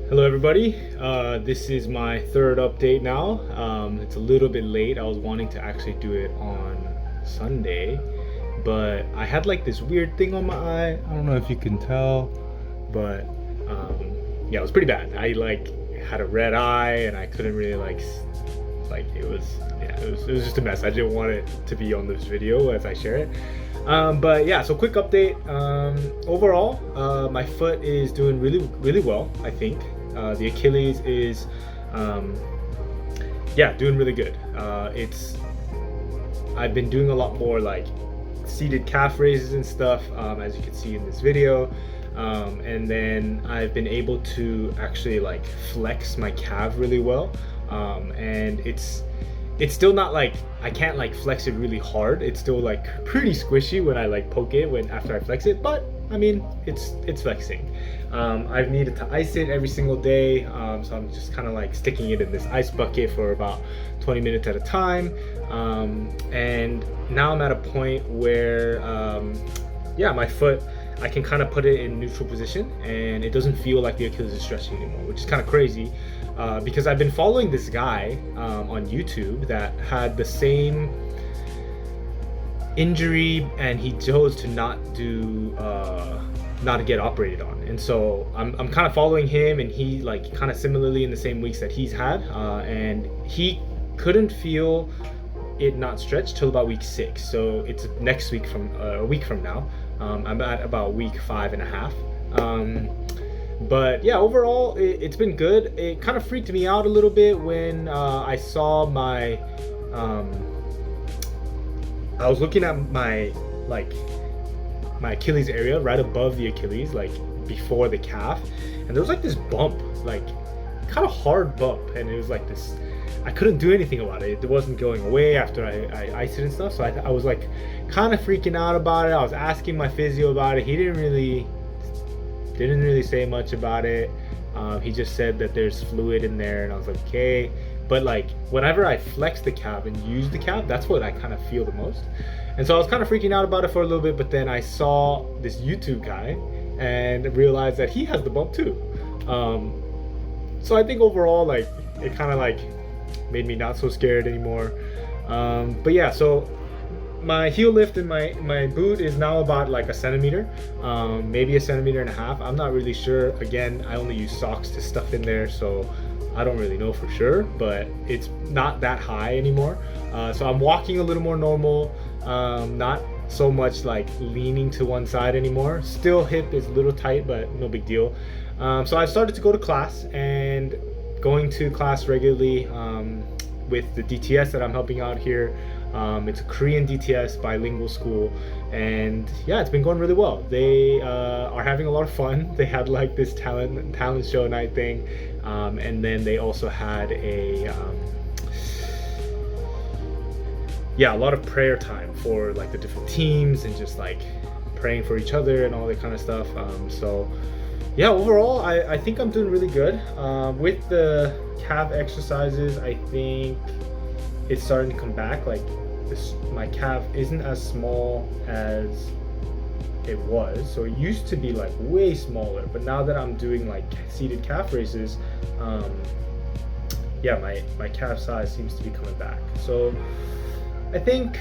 Hello everybody, this is my third update now. It's a little bit late. I was wanting to actually do it on Sunday, but I had like this weird thing on my eye. I don't know if you can tell, but yeah, it was pretty bad. I like had a red eye and I couldn't really like it was just a mess. I didn't want it to be on this video as I share it. But yeah, so quick update. Overall, my foot is doing really well, I think. The Achilles is, yeah, doing really good. I've been doing a lot more like seated calf raises and stuff, as you can see in this video. And then I've been able to actually like flex my calf really well. And it's still not like I can't like flex it really hard. It's still like pretty squishy when I like poke it after I flex it, but I mean it's flexing. I've needed to ice it every single day, so I'm just kind of like sticking it in this ice bucket for about 20 minutes at a time. And now I'm at a point where yeah, my foot, I can kind of put it in neutral position and it doesn't feel like the Achilles is stretching anymore, which is kind of crazy. Because I've been following this guy on YouTube that had the same injury and he chose to not get operated on. And so I'm kind of following him, and he like kind of similarly in the same weeks that he's had, and he couldn't feel it not stretch till about week 6. So it's next week from a week from now. I'm at about week 5.5. But yeah, overall it's been good. It kind of freaked me out a little bit when I saw my I was looking at my Achilles area right above the Achilles, like before the calf, and there was like this bump, like kind of hard bump, and it was like this, I couldn't do anything about it. It wasn't going away after I iced it and stuff, so I was like kind of freaking out about it. I was asking my physio about it. He didn't really say much about it. He just said that there's fluid in there, and I was like, okay. But like whenever I flex the calf and use the calf, that's what I kind of feel the most. And so I was kind of freaking out about it for a little bit, but then I saw this YouTube guy and realized that he has the bump too. So I think overall, like, it kind of like made me not so scared anymore. But yeah, so my heel lift in my boot is now about like a centimeter, maybe a centimeter and a half. I'm not really sure. Again, I only use socks to stuff in there, so I don't really know for sure, but it's not that high anymore. So I'm walking a little more normal, not so much like leaning to one side anymore. Still hip is a little tight, but no big deal. So I started to go to class, and going to class regularly with the DTS that I'm helping out here. It's a Korean DTS bilingual school, and yeah, it's been going really well. They are having a lot of fun. They had like this talent show night thing, and then they also had a yeah, a lot of prayer time for like the different teams and just like praying for each other and all that kind of stuff. So yeah, overall I think I'm doing really good with the calf exercises. I think it's starting to come back. Like my calf isn't as small as it was, so it used to be like way smaller, but now that I'm doing like seated calf raises, yeah, my calf size seems to be coming back. So I think,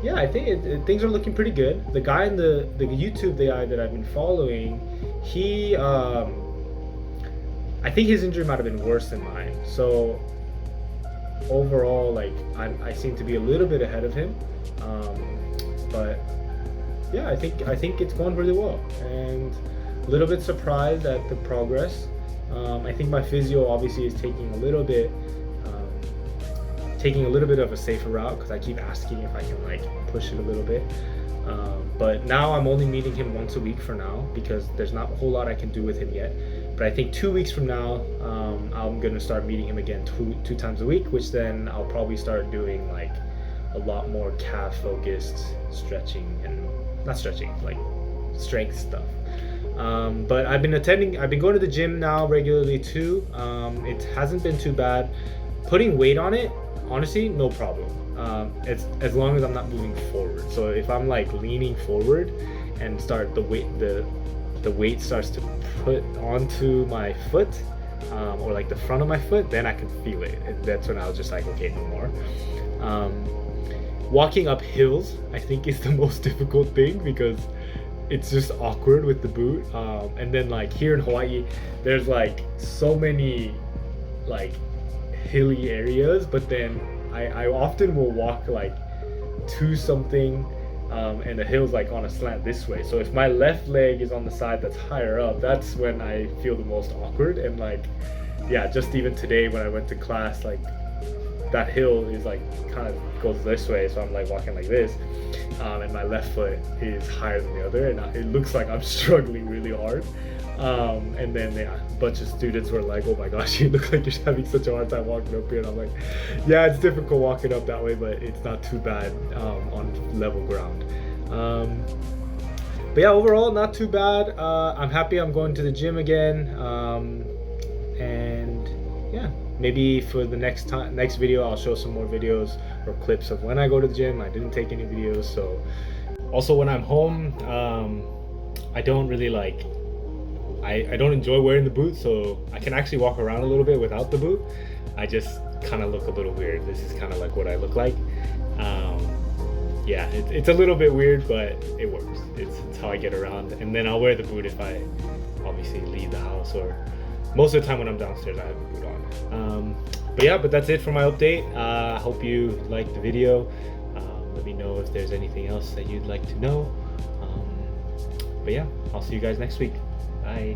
yeah, I think things are looking pretty good. The guy in the YouTube guy that I've been following, he I think his injury might have been worse than mine. So overall, like I seem to be a little bit ahead of him, but yeah, I think it's going really well, and a little bit surprised at the progress. I think my physio obviously is taking a little bit of a safer route, because I keep asking if I can like push it a little bit. But now I'm only meeting him once a week for now, because there's not a whole lot I can do with him yet. But I think 2 weeks from now, I'm gonna start meeting him again two times a week, which then I'll probably start doing like a lot more calf focused stretching, and not stretching, like strength stuff. But I've been going to the gym now regularly too. It hasn't been too bad. Putting weight on it, honestly, no problem. As long as I'm not moving forward. So if I'm like leaning forward and start the the weight starts to put onto my foot, or like the front of my foot, then I can feel it. And that's when I was just like, okay, no more. Walking up hills, I think, is the most difficult thing because it's just awkward with the boot. And then like here in Hawaii, there's like so many like hilly areas, but then I often will walk like to something, and the hill's like on a slant this way. So if my left leg is on the side that's higher up, that's when I feel the most awkward. And like, yeah, just even today when I went to class, like that hill is like kind of goes this way, so I'm like walking like this, and my left foot is higher than the other, and it looks like I'm struggling really hard. And then yeah, a bunch of students were like, oh my gosh, you look like you're having such a hard time walking up here. And I'm like, yeah, it's difficult walking up that way, but it's not too bad on level ground. But yeah, overall not too bad. I'm happy I'm going to the gym again, and yeah, maybe for the next video I'll show some more videos or clips of when I go to the gym. I didn't take any videos. So also when I'm home, I don't really like, I don't enjoy wearing the boot, so I can actually walk around a little bit without the boot. I just kind of look a little weird. This is kind of like what I look like. Yeah, it's a little bit weird, but it works. It's how I get around. And then I'll wear the boot if I obviously leave the house, or most of the time when I'm downstairs I have the boot on. But yeah, but that's it for my update. I hope you liked the video. Let me know if there's anything else that you'd like to know. But yeah, I'll see you guys next week. Bye.